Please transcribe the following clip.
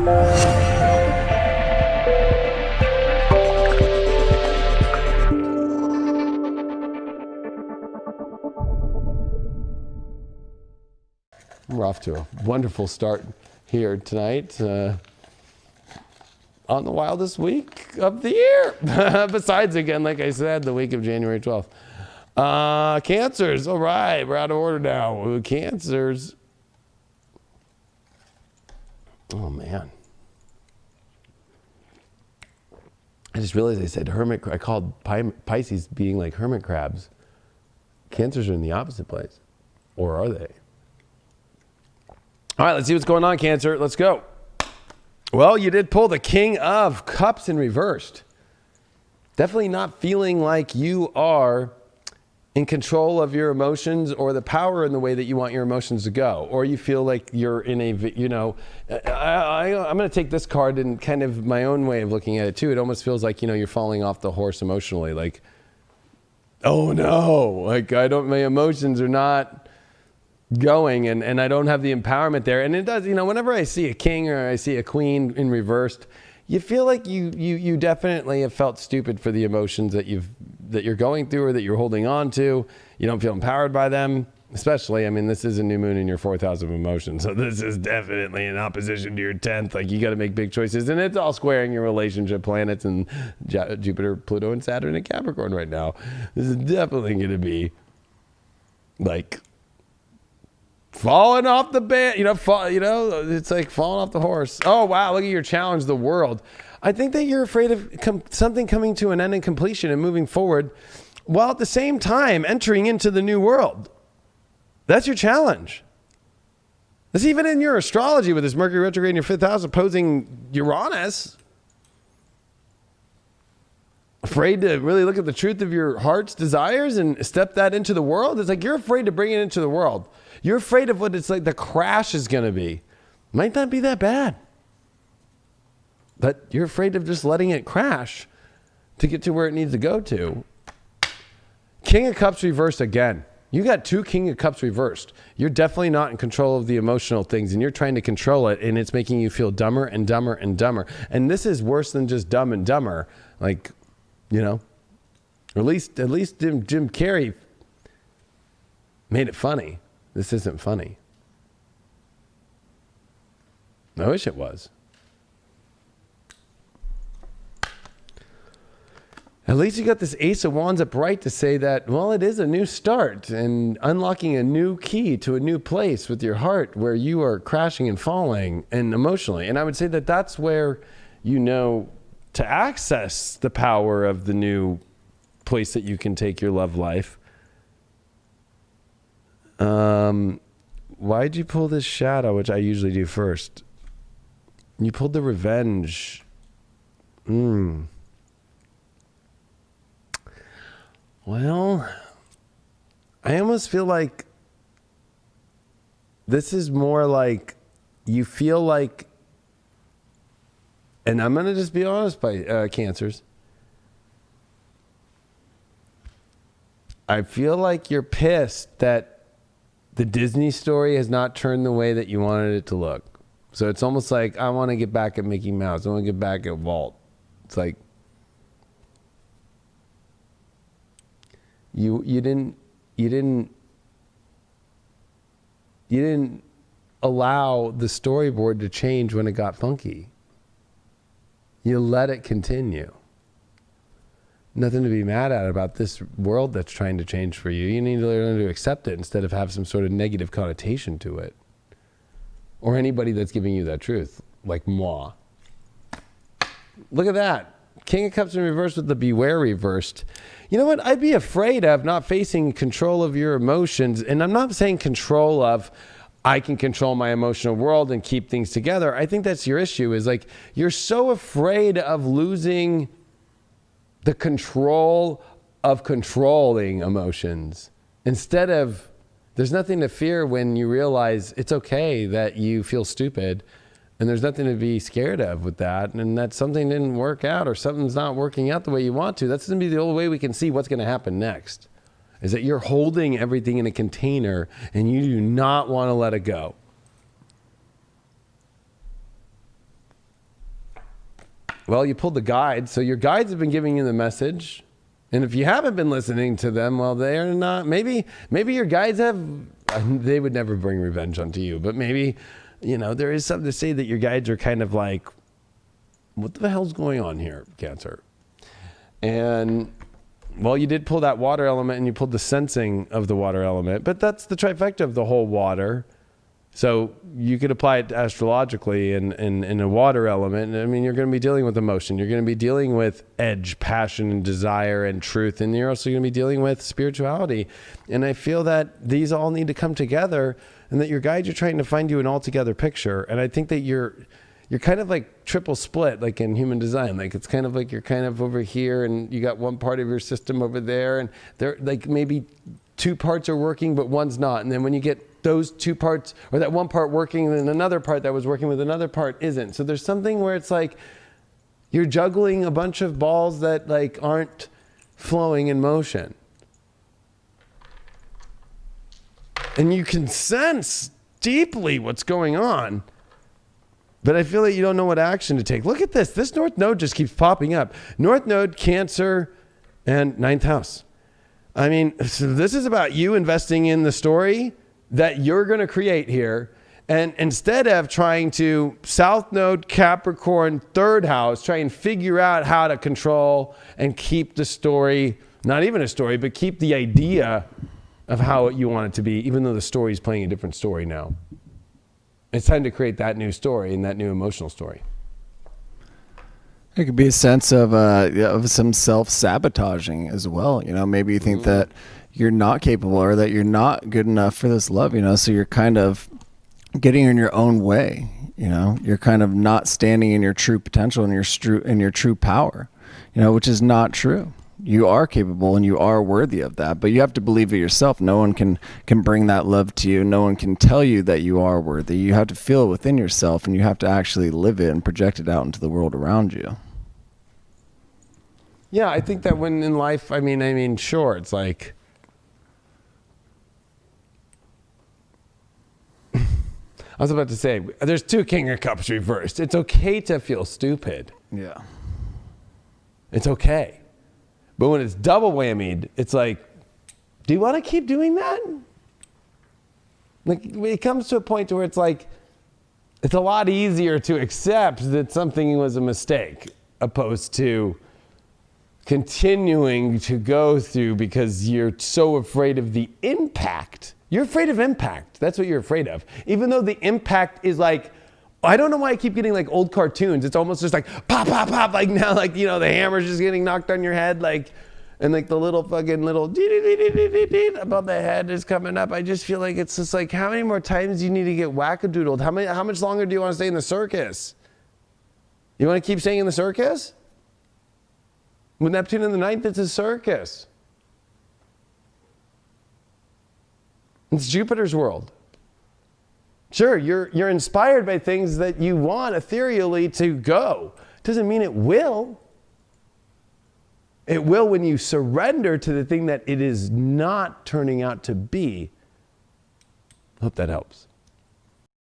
We're off to a wonderful start here tonight on the wildest week of the year. Besides, again, like I said, the week of January 12th. Cancers, all right, we're out of order now. Cancers. Oh, man. I just realized I said hermit, I called Pisces being like hermit crabs. Cancers are in the opposite place. Or are they? All right, let's see what's going on, Cancer. Let's go. Well, you did pull the King of Cups in reversed. Definitely not feeling like you are in control of your emotions or the power in the way that you want your emotions to go. Or you feel like you're in a, you know, I'm going to take this card and kind of my own way of looking at it too. It almost feels like, you know, you're falling off the horse emotionally. Like, oh no, like my emotions are not going and I don't have the empowerment there. And it does, you know, whenever I see a king or I see a queen in reversed, you feel like you definitely have felt stupid for the emotions that you're going through or that you're holding on to. You don't feel empowered by them, especially, I mean, this is a new moon in your 4th house of emotions. So this is definitely in opposition to your 10th. Like, you got to make big choices, and it's all squaring your relationship planets and Jupiter, Pluto, and Saturn in Capricorn right now. This is definitely going to be like falling off the bed, it's like falling off the horse. Oh, wow, look at your challenge, the world. I think that you're afraid of something coming to an end and completion and moving forward, while at the same time entering into the new world. That's your challenge. That's even in your astrology with this Mercury retrograde in your 5th house opposing Uranus. Afraid to really look at the truth of your heart's desires and step that into the world. It's like you're afraid to bring it into the world. You're afraid of what it's like the crash is going to be. Might not be that bad. But you're afraid of just letting it crash to get to where it needs to go to. King of Cups reversed again. You got 2 King of Cups reversed. You're definitely not in control of the emotional things, and you're trying to control it, and it's making you feel dumber and dumber and dumber. And this is worse than just dumb and dumber. Like, you know, or at least Jim Carrey made it funny. This isn't funny. I wish it was. At least you got this Ace of Wands upright to say that, well, it is a new start and unlocking a new key to a new place with your heart where you are crashing and falling and emotionally. And I would say that that's where, you know, to access the power of the new place that you can take your love life. Why'd you pull this shadow, which I usually do first? You pulled the revenge. Well, I almost feel like this is more like you feel like, and I'm going to just be honest by Cancers. I feel like you're pissed that the Disney story has not turned the way that you wanted it to look. So it's almost like, I want to get back at Mickey Mouse. I want to get back at Walt. It's like, you didn't allow the storyboard to change when it got funky. You let it continue. Nothing to be mad at about this world that's trying to change for you. You need to learn to accept it instead of have some sort of negative connotation to it. Or anybody that's giving you that truth, like moi. Look at that. King of Cups in reverse with the Beware reversed. You know what? I'd be afraid of not facing control of your emotions. And I'm not saying control of, I can control my emotional world and keep things together. I think that's your issue, is like, you're so afraid of losing the control of controlling emotions. Instead of, there's nothing to fear when you realize it's okay that you feel stupid, and there's nothing to be scared of with that, and that something didn't work out or something's not working out the way you want to. That's going to be the only way we can see what's going to happen next, is that you're holding everything in a container and you do not want to let it go. Well, you pulled the guides. So your guides have been giving you the message. And if you haven't been listening to them, well, they're not, maybe your guides they would never bring revenge onto you, but maybe, there is something to say that your guides are kind of like, what the hell's going on here, Cancer? And well, you did pull that water element and you pulled the sensing of the water element, but that's the trifecta of the whole water. So you could apply it astrologically in a water element. I mean, you're going to be dealing with emotion. You're going to be dealing with edge, passion, and desire and truth. And you're also going to be dealing with spirituality. And I feel that these all need to come together and that your guides are trying to find you an altogether picture. And I think that you're kind of like triple split, like in human design. Like it's kind of like you're kind of over here and you got one part of your system over there. And they're like maybe two parts are working, but one's not. And then when you get those two parts, or that one part working, and then another part that was working with another part isn't. So there's something where it's like you're juggling a bunch of balls that like aren't flowing in motion. And you can sense deeply what's going on, but I feel like you don't know what action to take. Look at this. This North Node just keeps popping up. North Node, Cancer, and 9th house. I mean, so this is about you investing in the story that you're going to create here. And instead of trying to South Node, Capricorn, 3rd house, try and figure out how to control and keep the story, not even a story, but keep the idea of how you want it to be, even though the story is playing a different story now. It's time to create that new story and that new emotional story. It could be a sense of some self-sabotaging as well. Maybe you think that you're not capable or that you're not good enough for this love, so you're kind of getting in your own way. You're kind of not standing in your true potential and your true power, which is not true. You are capable and you are worthy of that, but you have to believe it yourself. No one can bring that love to you. No one can tell you that you are worthy. You have to feel it within yourself, and you have to actually live it and project it out into the world around you. Yeah, I think that when in life, I mean, sure, it's like, I was about to say, there's 2 King of Cups reversed. It's okay to feel stupid. Yeah. It's okay. But when it's double whammied, it's like, do you want to keep doing that? Like, it comes to a point where it's like, it's a lot easier to accept that something was a mistake, opposed to continuing to go through because you're so afraid of the impact. You're afraid of impact. That's what you're afraid of. Even though the impact is like, I don't know why I keep getting like old cartoons. It's almost just like pop, pop, pop. Like now, like, the hammer's just getting knocked on your head. Like, and like the little fucking little above the head is coming up. I just feel like it's just like, how many more times do you need to get wackadoodled? How much longer do you want to stay in the circus? You want to keep staying in the circus? With Neptune in the 9th, it's a circus. It's Jupiter's world. Sure, you're inspired by things that you want ethereally to go. Doesn't mean it will. It will when you surrender to the thing that it is not turning out to be. Hope that helps.